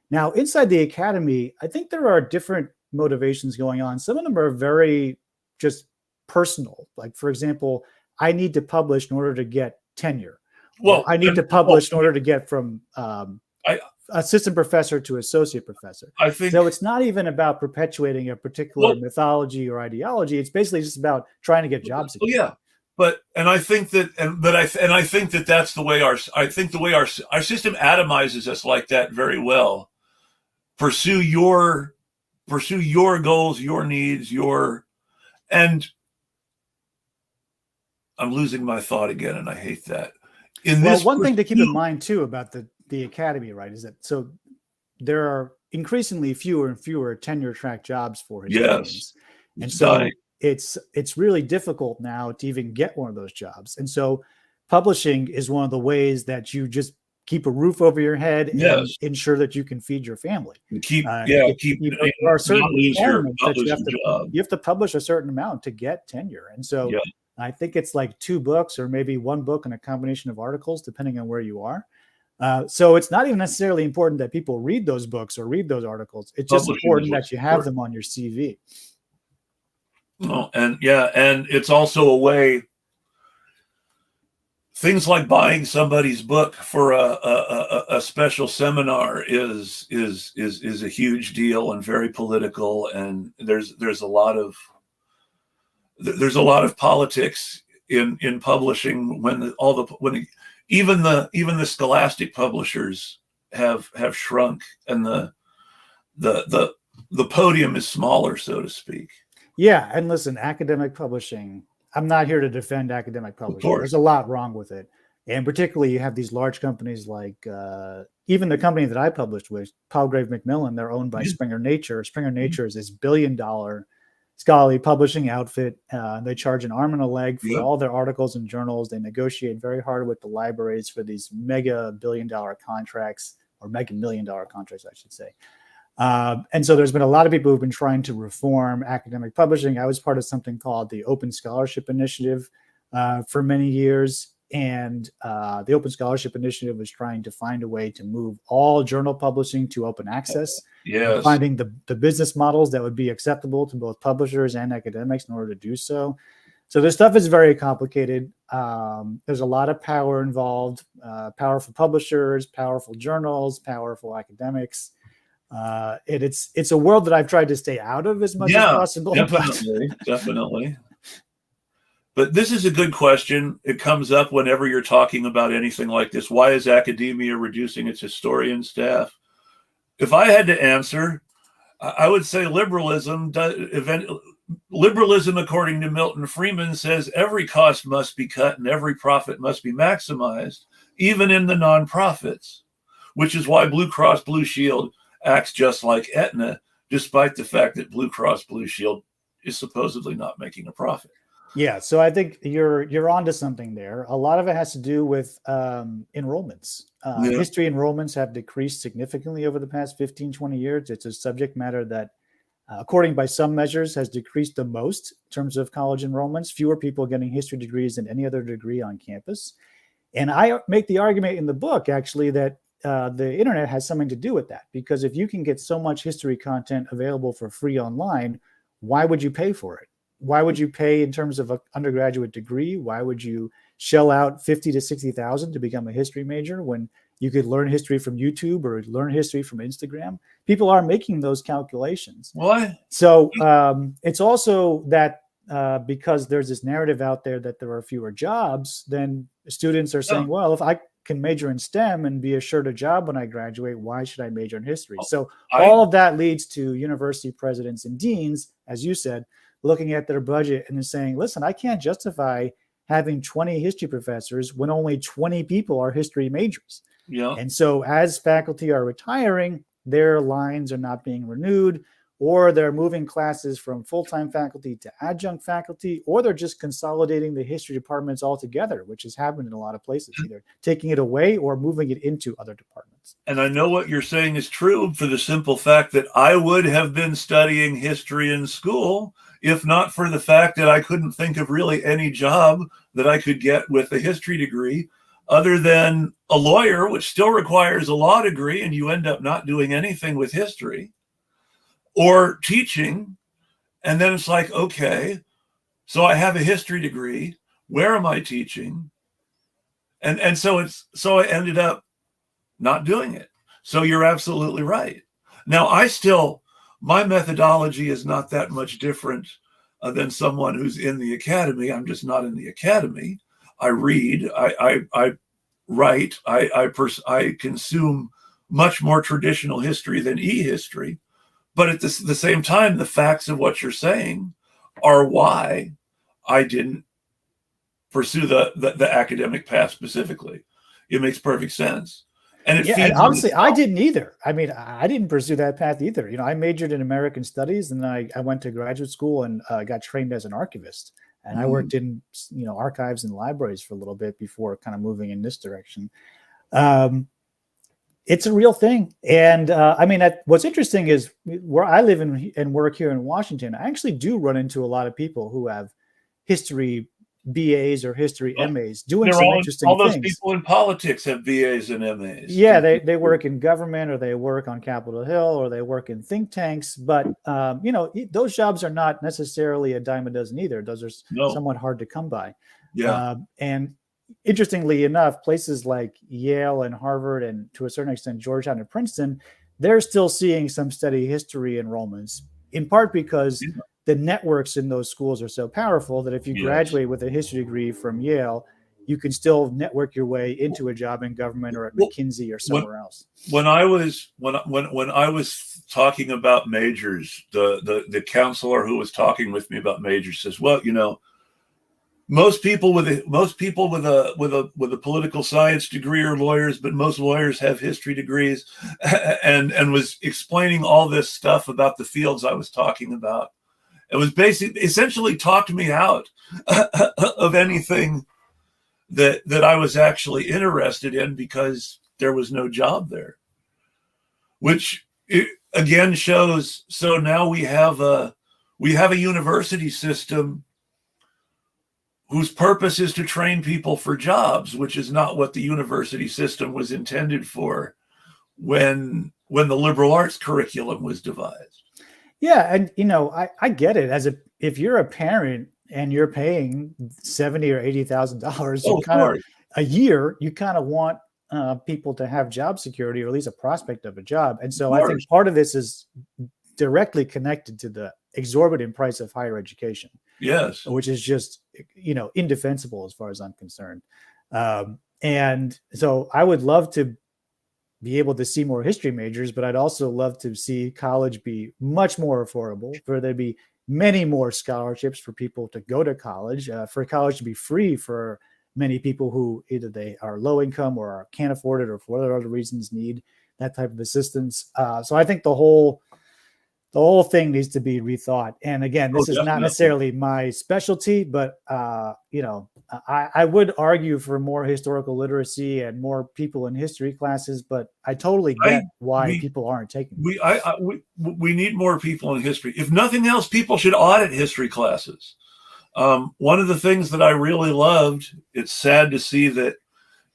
Now, inside the academy, I think there are different motivations going on. Some of them are very just personal. Like, for example, I need to publish in order to get tenure. Well, I need to publish in order to get from assistant professor to associate professor. I think so. It's not even about perpetuating a particular mythology or ideology. It's basically just about trying to get jobs. Oh yeah, I think that that's the way our system atomizes us like that very well. Pursue your goals, your needs, and I'm losing my thought again, and I hate that. One thing to keep in mind too about the academy, right, is that so there are increasingly fewer and fewer tenure track jobs for historians. Yes. And so it's really difficult now to even get one of those jobs. And so publishing is one of the ways that you just keep a roof over your head and ensure that you can feed your family. There are certain requirements that you have to publish a certain amount to get tenure. And so I think it's like 2 books or maybe 1 book and a combination of articles, depending on where you are. So it's not even necessarily important that people read those books or read those articles. It's just important that you have them on your CV. Oh, and it's also a way. Things like buying somebody's book for a special seminar is a huge deal and very political, and there's a lot of politics in publishing when even the scholastic publishers have shrunk and the podium is smaller, so to speak. Yeah, and listen, academic publishing, I'm not here to defend academic publishing. There's a lot wrong with it. And particularly you have these large companies like even the company that I published with, Palgrave Macmillan, they're owned by Springer Nature. Springer Nature is this $1 billion scholarly publishing outfit. They charge an arm and a leg for all their articles and journals. They negotiate very hard with the libraries for these mega $1 billion contracts, or mega $1 million contracts, I should say. And so there's been a lot of people who've been trying to reform academic publishing. I was part of something called the Open Scholarship Initiative for many years. And the Open Scholarship Initiative was trying to find a way to move all journal publishing to open access. Finding the business models that would be acceptable to both publishers and academics in order to do so. So this stuff is very complicated. There's a lot of power involved, powerful publishers, powerful journals, powerful academics. It's a world that I've tried to stay out of as much as possible. Definitely. But this is a good question. It comes up whenever you're talking about anything like this. Why is academia reducing its historian staff? If I had to answer, I would say liberalism, according to Milton Friedman, says every cost must be cut and every profit must be maximized, even in the nonprofits, which is why Blue Cross Blue Shield acts just like Aetna, despite the fact that Blue Cross Blue Shield is supposedly not making a profit. Yeah, so I think you're onto something there. A lot of it has to do with enrollments. History enrollments have decreased significantly over the past 15, 20 years. It's a subject matter that, according by some measures, has decreased the most in terms of college enrollments. Fewer people getting history degrees than any other degree on campus. And I make the argument in the book, actually, that the internet has something to do with that. Because if you can get so much history content available for free online, why would you pay for it? Why would you pay in terms of an undergraduate degree? Why would you shell out $50,000 to $60,000 to become a history major when you could learn history from YouTube or learn history from Instagram? People are making those calculations. Why? So it's also that because there's this narrative out there that there are fewer jobs, then students are saying, well, if I can major in STEM and be assured a job when I graduate, why should I major in history? So all of that leads to university presidents and deans, as you said, looking at their budget and saying, listen, I can't justify having 20 history professors when only 20 people are history majors. And so as faculty are retiring, their lines are not being renewed, or they're moving classes from full-time faculty to adjunct faculty, or they're just consolidating the history departments altogether, which has happened in a lot of places, either taking it away or moving it into other departments. And I know what you're saying is true for the simple fact that I would have been studying history in school if not for the fact that I couldn't think of really any job that I could get with a history degree other than a lawyer, which still requires a law degree, and you end up not doing anything with history. or teaching. And then it's like, okay, so I have a history degree. Where am I teaching? And so I ended up not doing it. So you're absolutely right. Now, my methodology is not that much different than someone who's in the academy. I'm just not in the academy. I read, I write, I consume much more traditional history than e-history. But at the same time, the facts of what you're saying are why I didn't pursue the academic path specifically. It makes perfect sense. And and honestly, I didn't either. I mean, I didn't pursue that path either. I majored in American studies, and I went to graduate school and got trained as an archivist. And I worked in, archives and libraries for a little bit before kind of moving in this direction. It's a real thing. And what's interesting is where I live and work here in Washington, I actually do run into a lot of people who have history BAs or history MAs doing some interesting things. All those people in politics have BAs and MAs. Yeah, they work in government, or they work on Capitol Hill, or they work in think tanks. But, those jobs are not necessarily a dime a dozen either. Those are somewhat hard to come by. Yeah. And interestingly enough, places like Yale and Harvard, and to a certain extent Georgetown and Princeton, they're still seeing some steady history enrollments, in part because the networks in those schools are so powerful that if you graduate with a history degree from Yale, you can still network your way into a job in government or at McKinsey or somewhere else. When I was talking about majors, the counselor who was talking with me about majors says, well, most people with a political science degree are lawyers, but most lawyers have history degrees, and was explaining all this stuff about the fields I was talking about. It was essentially talked me out of anything that I was actually interested in, because there was no job there, which again shows. So now we have a university system whose purpose is to train people for jobs, which is not what the university system was intended for when the liberal arts curriculum was devised. Yeah, and I get it. If you're a parent and you're paying $70,000 or $80,000 a year, you kind of want people to have job security, or at least a prospect of a job. And so I think part of this is directly connected to the exorbitant price of higher education. Yes, which is just indefensible as far as I'm concerned. And so I would love to be able to see more history majors, but I'd also love to see college be much more affordable, for there to be many more scholarships for people to go to college, for college to be free for many people who either they are low income or can't afford it, or for other reasons need that type of assistance. So I think the whole thing needs to be rethought. And again, this is not necessarily my specialty, but I would argue for more historical literacy and more people in history classes. But I totally get why people aren't taking it. We need more people in history. If nothing else, people should audit history classes. One of the things that I really loved, it's sad to see that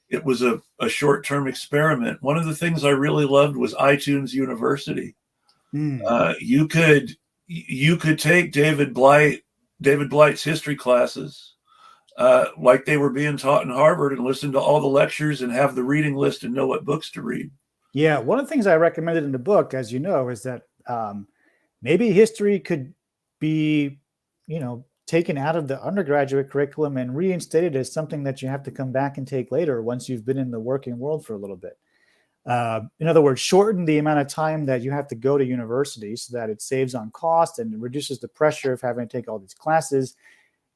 it was a short-term experiment. One of the things I really loved was iTunes University. You could take David Blight's history classes like they were being taught in Harvard, and listen to all the lectures and have the reading list and know what books to read. Yeah, one of the things I recommended in the book, as you know, is that maybe history could be, taken out of the undergraduate curriculum and reinstated as something that you have to come back and take later once you've been in the working world for a little bit. In other words, shorten the amount of time that you have to go to university so that it saves on cost and reduces the pressure of having to take all these classes.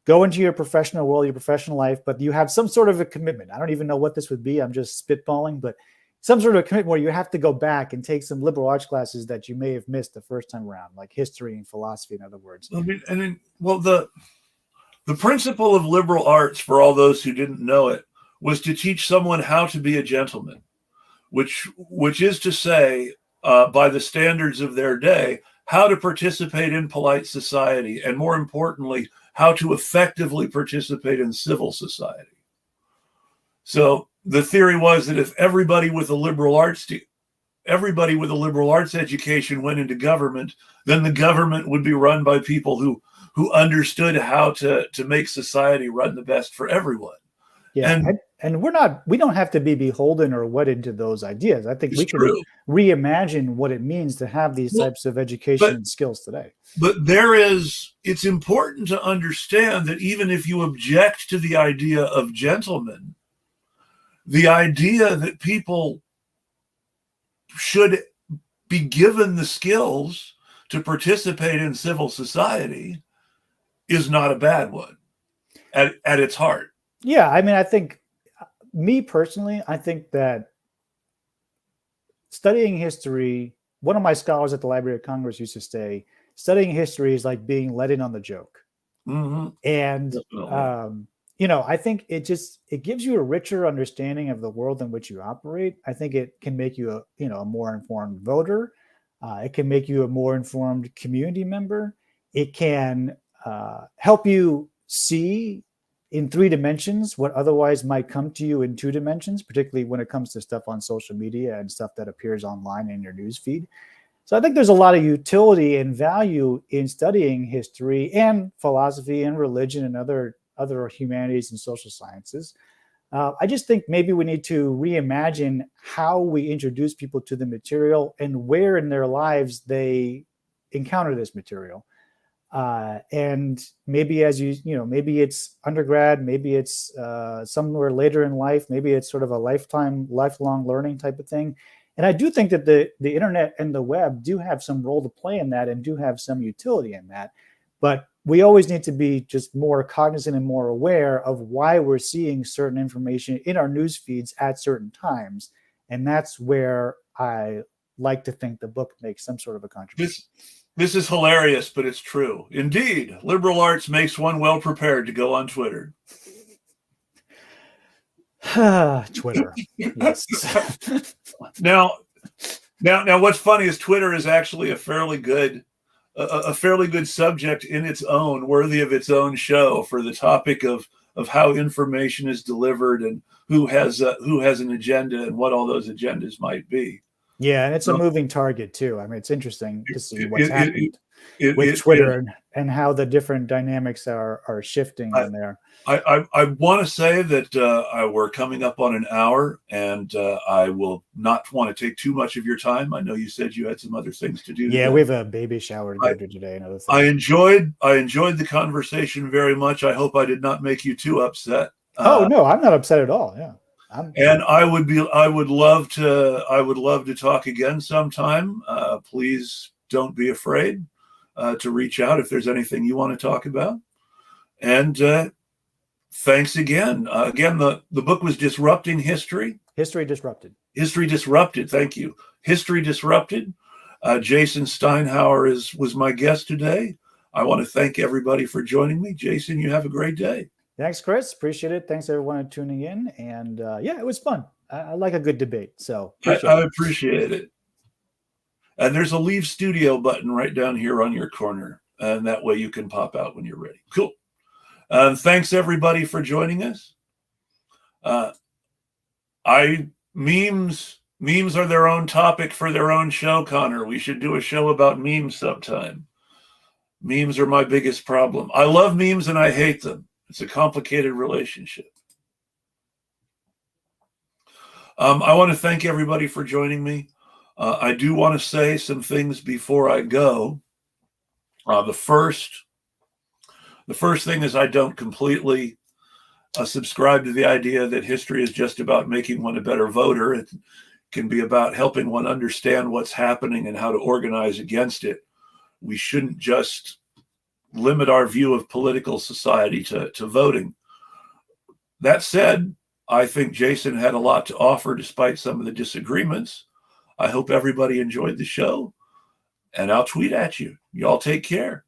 Go into your professional world, your professional life, but you have some sort of a commitment. I don't even know what this would be. I'm just spitballing, but some sort of a commitment where you have to go back and take some liberal arts classes that you may have missed the first time around, like history and philosophy, in other words. The principle of liberal arts, for all those who didn't know it, was to teach someone how to be a gentleman, which is to say, by the standards of their day, how to participate in polite society, and more importantly, how to effectively participate in civil society. So the theory was that if everybody with a liberal arts everybody with a liberal arts education went into government, then the government would be run by people who understood how to make society run the best for everyone. Yeah, and we don't have to be beholden or wedded to those ideas. I think we can reimagine what it means to have these types of education and skills today. But it's important to understand that even if you object to the idea of gentlemen, the idea that people should be given the skills to participate in civil society is not a bad one at its heart. Yeah, I mean, I think, me personally, I think that studying history, one of my scholars at the Library of Congress used to say, studying history is like being let in on the joke. Mm-hmm. And, I think it gives you a richer understanding of the world in which you operate. I think it can make you a more informed voter. It can make you a more informed community member. It can help you see in 3 dimensions what otherwise might come to you in 2 dimensions, particularly when it comes to stuff on social media and stuff that appears online in your newsfeed. So I think there's a lot of utility and value in studying history and philosophy and religion and other humanities and social sciences. I just think maybe we need to reimagine how we introduce people to the material and where in their lives they encounter this material. And maybe maybe it's undergrad, maybe it's somewhere later in life, maybe it's sort of a lifelong learning type of thing. And I do think that the internet and the web do have some role to play in that and do have some utility in that. But we always need to be just more cognizant and more aware of why we're seeing certain information in our news feeds at certain times. And that's where I like to think the book makes some sort of a contribution. This is hilarious, but it's true. Indeed, liberal arts makes one well prepared to go on Twitter. Twitter. Yes. Now, what's funny is Twitter is actually a fairly good subject in its own, worthy of its own show, for the topic of how information is delivered and who has an agenda and what all those agendas might be. Yeah, and it's a moving target too. I mean, it's interesting to see what's happened with Twitter and how the different dynamics are shifting in there. I want to say that we're coming up on an hour, and I will not want to take too much of your time. I know you said you had some other things to do. Yeah, we have a baby shower to go to today. And other things. I enjoyed the conversation very much. I hope I did not make you too upset. Oh no, I'm not upset at all. Yeah. And I would love to talk again sometime. Please don't be afraid to reach out if there's anything you want to talk about. And thanks again. Again, the book was Disrupting History. History Disrupted. History Disrupted. Thank you. History Disrupted. Jason Steinhauer was my guest today. I want to thank everybody for joining me. Jason, you have a great day. Thanks, Chris. Appreciate it. Thanks, everyone, for tuning in. And yeah, it was fun. I like a good debate. So I appreciate it. And there's a leave studio button right down here on your corner. And that way you can pop out when you're ready. Cool. Thanks, everybody, for joining us. Memes are their own topic for their own show, Connor. We should do a show about memes sometime. Memes are my biggest problem. I love memes and I hate them. It's a complicated relationship. I want to thank everybody for joining me. I do want to say some things before I go. The first thing is I don't completely subscribe to the idea that history is just about making one a better voter. It can be about helping one understand what's happening and how to organize against it. We shouldn't just limit our view of political society to voting. That said, I think Jason had a lot to offer despite some of the disagreements. I hope everybody enjoyed the show, and I'll tweet at you. Y'all take care.